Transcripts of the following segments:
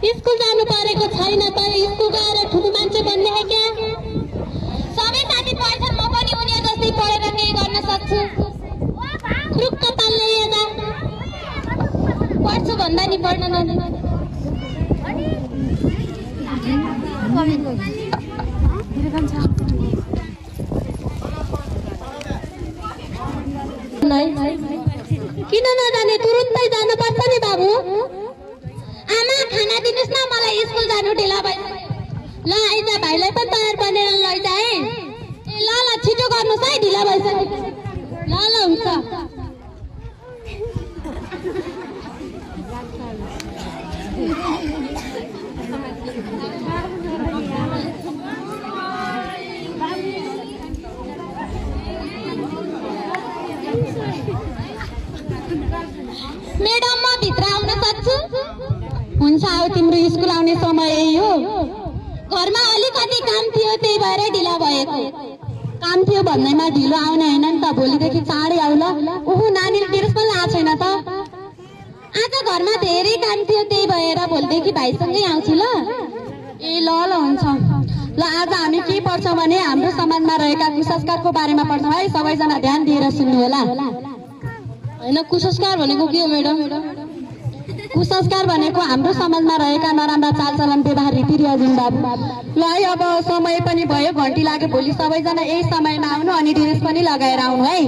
School जानु परेको छैन तर स्कुल गएर ठुलो मान्छे बन्ने है क्या? सबै साथी पढ्छन्, म पनि उनीहरू जस्तै पढेर केही गर्न सक्छु। रुक्क पाल्ने यता पढ्छु भन्दा नि पढ्न नदिनु। किन नजाने? तुरुन्तै जानुपर्छ नि बाबु। आमा खाना दिनुस् न, मलाई स्कुल जानु ढिला भयो। ल आइज, भाइलाई पनि तयार बनेर लैजाए। ए ल ल छिटो गर्नुस् है, ढिला भइसक्यो। ल ल हुन्छ। मेडम, म भित्र आउन सक्छु? हुन्छ, आऊ, तिम्रो स्कुल आउने समय यही हो। घरमा अलिकति काम थियो, त्यही भएर ढिला भएको। काम थियो भन्दैमा ढिलो आउने होइन नि त। भोलिदेखि चाँडै आऊ ल। ओहो, नानीले ड्रेस पनि लगाएको छैन त। आज घरमा धेरै काम थियो, त्यही भएर भोलिदेखि भाइसँगै आउँछु ल। ए ल ल हुन्छ। ल आज हामी के पढ्छौँ भने हाम्रो समाजमा रहेका कुसंस्कारको बारेमा पढ्छौँ है। सबैजना ध्यान दिएर सुन्नु होला। होइन, कुसंस्कार भनेको के हो मेडम? कुसंस्कार भनेको हाम्रो समाजमा रहेका नराम्रा चालचलन, व्यवहार, रीतिरिवाज बाबु। ल है, अब समय पनि भयो, घन्टी लाग्यो। भोलि सबैजना यही समयमा आउनु अनि ड्रेस पनि लगाएर आउनु है।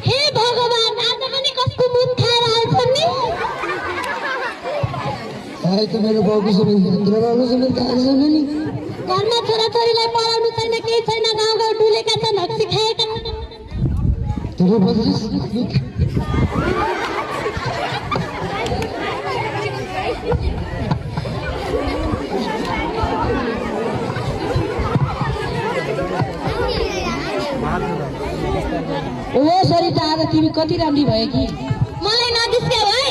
हे भगवान, आज पनि कस्तो मुख खाएर आउँछन् नि? घरमा छोराछोरीलाई पढाउनु छैन, केही छैन, गाउँ गाउँ डुलेका छन्, हक्सी खाएका छन्। ओ सरिता, आज तिमी कति राम्री भयो कि। मलाई नजिस्क्याउ है।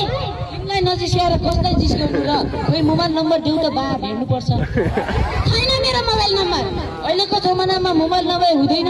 तिमीलाई नजिस्क्याएर कसलाई जिस्क्याउनु र? खोइ मोबाइल नम्बर देऊ त, बा हेर्नुपर्छ। छैन मेरो मोबाइल नम्बर। अहिलेको जमानामा मोबाइल नभए हुँदैन।